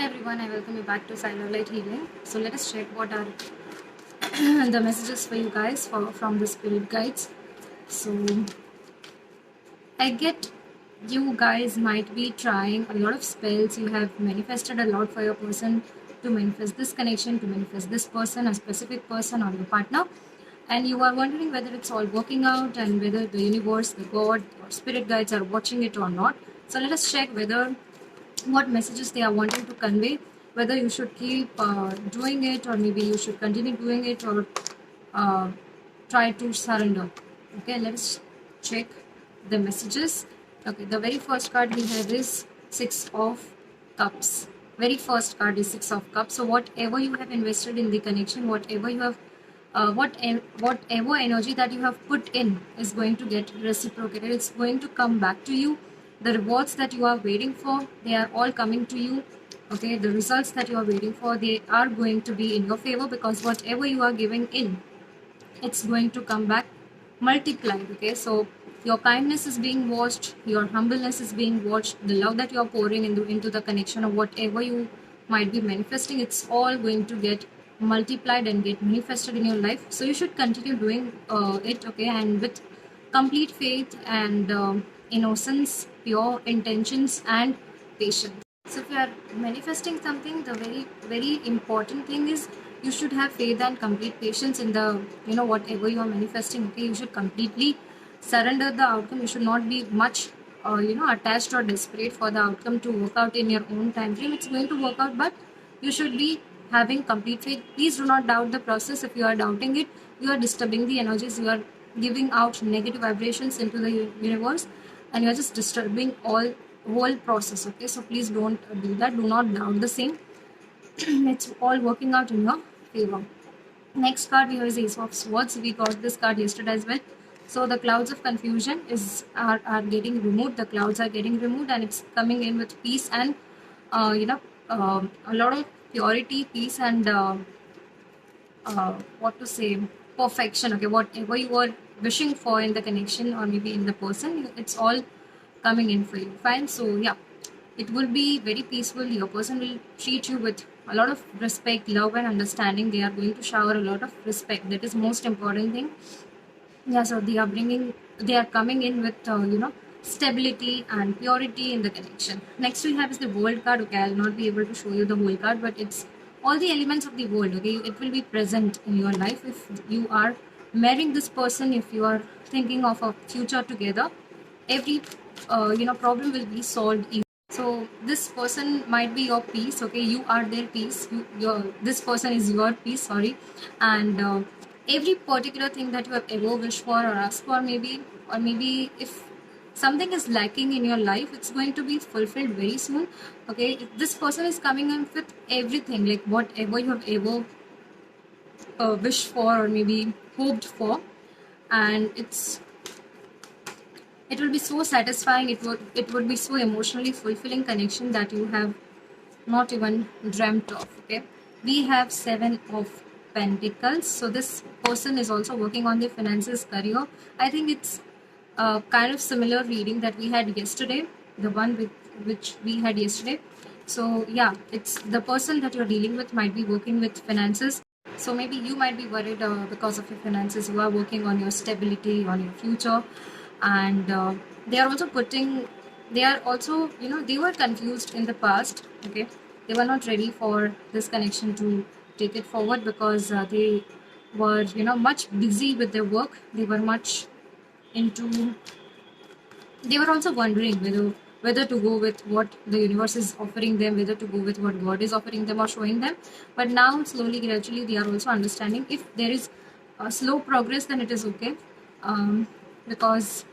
everyone, I welcome you back to Silent Light Healing. So let us check what are the messages for you guys from the spirit guides. So I get you guys might be trying a lot of spells. You have manifested a lot for your person to manifest this connection, to manifest this person, a specific person or your partner. And you are wondering whether it's all working out and whether the universe, the God or spirit guides are watching it or not. So let us check whether what messages they are wanting to convey, whether you should keep doing it or maybe you should continue doing it or uh, try to surrender. Okay, let's check the messages. Okay, the very first card we have is Six of Cups. Very first card is Six of Cups. So whatever you have invested in the connection, whatever you have whatever energy that you have put in is going to get reciprocated. It's going to come back to you. The rewards that you are waiting for, they are all coming to you. Okay, the results that you are waiting for, they are going to be in your favor, because whatever you are giving in, it's going to come back multiplied. Okay, so your kindness is being watched, your humbleness is being watched, the love that you are pouring into the connection of whatever you might be manifesting, it's all going to get multiplied and get manifested in your life. So you should continue doing it. Okay, and with complete faith and innocence, pure intentions and patience. So if you are manifesting something, the very important thing is you should have faith and complete patience in the whatever you are manifesting. Okay, you should completely surrender the outcome. You should not be much attached or desperate for the outcome to work out in your own time frame. It's going to work out, but you should be having complete faith. Please do not doubt the process. If you are doubting it, you are disturbing the energies. You are giving out negative vibrations into the universe, and you are just disturbing all whole process. Okay, so please don't do that. Do not doubt the same. It's all working out in your favor. Next card we have is Ace of Swords. We got this card yesterday as well. So the clouds of confusion are getting removed. The clouds are getting removed, and it's coming in with peace and a lot of purity, peace, and what to say, perfection. Okay, whatever you were wishing for in the connection or maybe in the person, it's all coming in for you. Fine. So yeah, it will be very peaceful. Your person will treat you with a lot of respect, love and understanding. They are going to shower a lot of respect. That is most important thing. Yeah, so they are coming in with stability and purity in the connection. Next we have is the world card. Okay, I'll not be able to show you the whole card, but it's all the elements of the world. Okay, it will be present in your life if you are marrying this person, if you are thinking of a future together. Every problem will be solved easily. So this person might be your peace. Okay, you are their peace. This person is your peace. Sorry, and every particular thing that you have ever wished for or asked for, maybe, or maybe if something is lacking in your life, it's going to be fulfilled very soon. Okay, this person is coming in with everything, like whatever you have ever wished for or maybe hoped for, and it will be so satisfying. It would be so emotionally fulfilling connection that you have not even dreamt of. Okay, we have Seven of Pentacles. So this person is also working on their finances, career. I think it's kind of similar reading that we had yesterday, the one with which we had yesterday. So yeah, it's the person that you're dealing with might be working with finances. So maybe you might be worried because of your finances. You are working on your stability, on your future, and they are also putting. They are also, they were confused in the past. Okay, they were not ready for this connection to take it forward because they were, much busy with their work. They were much into. They were also wondering whether to go with what the universe is offering them, whether to go with what God is offering them or showing them. But now, slowly, gradually, they are also understanding if there is a slow progress, then it is okay. Because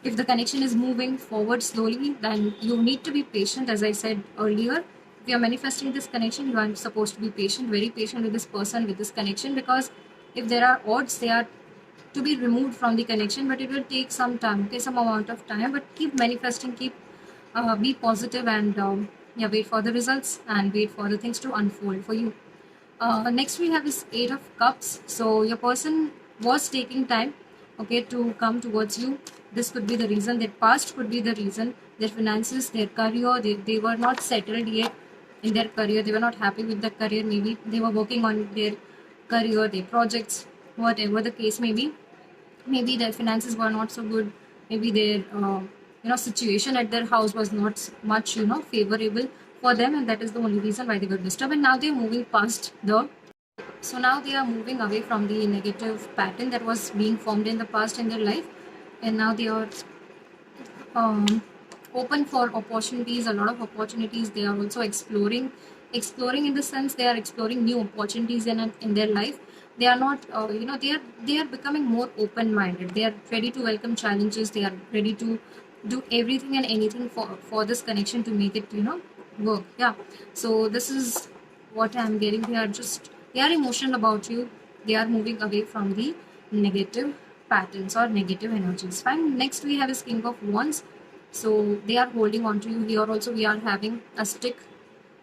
if the connection is moving forward slowly, then you need to be patient. As I said earlier, if you are manifesting this connection, you are supposed to be patient, very patient with this person, with this connection, because if there are odds, they are to be removed from the connection, but it will take some time, okay, some amount of time. But keep manifesting, keep be positive, and yeah, wait for the results and wait for the things to unfold for you. Next we have is Eight of Cups. So your person was taking time, okay, to come towards you. This could be the reason. Their past could be the reason. Their finances, their career, they were not settled yet. in their career. They were not happy with their career. Maybe they were working on their career, their projects, whatever the case may be. Maybe their finances were not so good. Maybe their situation at their house was not much favorable for them, and that is the only reason why they got disturbed. And now they're moving past the so now they are moving away from the negative pattern that was being formed in the past in their life, and now they are um, open for opportunities, a lot of opportunities. They are also exploring in the sense they are exploring new opportunities in their life. They are not they are becoming more open minded. They are ready to welcome challenges. They are ready to do everything and anything for this connection to make it work. Yeah, so this is what I'm getting. They are emotional about you. They are moving away from the negative patterns or negative energies. Fine. Next we have is King of Wands. So they are holding on to you. Here also we are having a stick.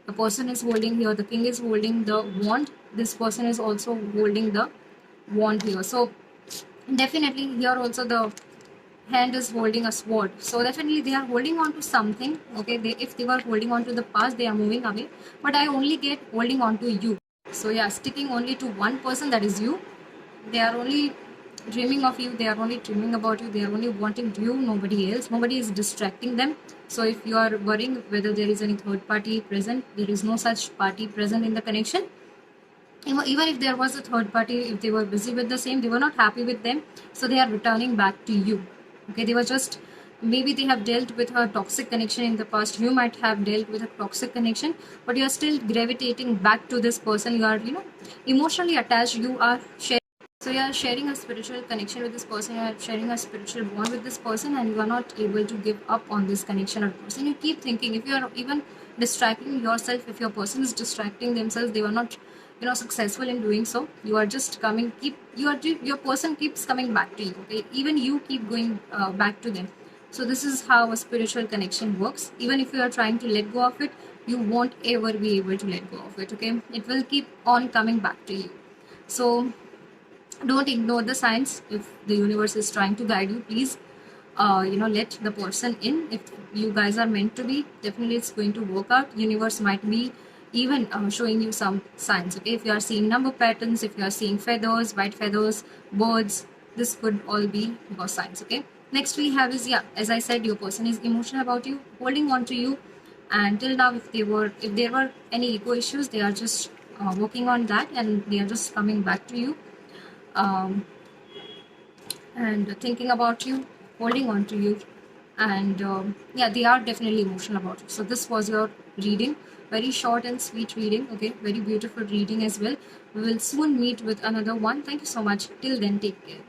The person is holding here. The king is holding the wand. This person is also holding the wand here. So definitely here also the hand is holding a sword. So definitely they are holding on to something. Okay, if they were holding on to the past, they are moving away. But I only get holding on to you. So yeah, sticking only to one person, that is you. They are only dreaming of you. They are only dreaming about you. They are only wanting you, nobody else. Nobody is distracting them. So if you are worrying whether there is any third party present, there is no such party present in the connection. Even if there was a third party, if they were busy with the same, they were not happy with them, so they are returning back to you. Okay, they were just, maybe they have dealt with a toxic connection in the past. You might have dealt with a toxic connection, but you are still gravitating back to this person. You are emotionally attached. You are sharing, so you are sharing a spiritual connection with this person. You are sharing a spiritual bond with this person, and you are not able to give up on this connection or person. You keep thinking, if you are even distracting yourself, if your person is distracting themselves, they were not successful in doing so, you are just coming, your person keeps coming back to you. Okay, even you keep going back to them. So this is how a spiritual connection works. Even if you are trying to let go of it, you won't ever be able to let go of it. Okay, it will keep on coming back to you. So don't ignore the signs. If the universe is trying to guide you, please let the person in. If you guys are meant to be, definitely it's going to work out. Universe might be even showing you some signs. Okay, if you are seeing number patterns, if you are seeing feathers, white feathers, birds, this could all be your signs. Okay, next we have is, yeah, as I said, your person is emotional about you, holding on to you. And till now, if there were any ego issues, they are just working on that, and they are just coming back to you, um, and thinking about you, holding on to you. And yeah, they are definitely emotional about you. So this was your reading, very short and sweet reading. Okay, very beautiful reading as well. We will soon meet with another one. Thank you so much. Till then, take care.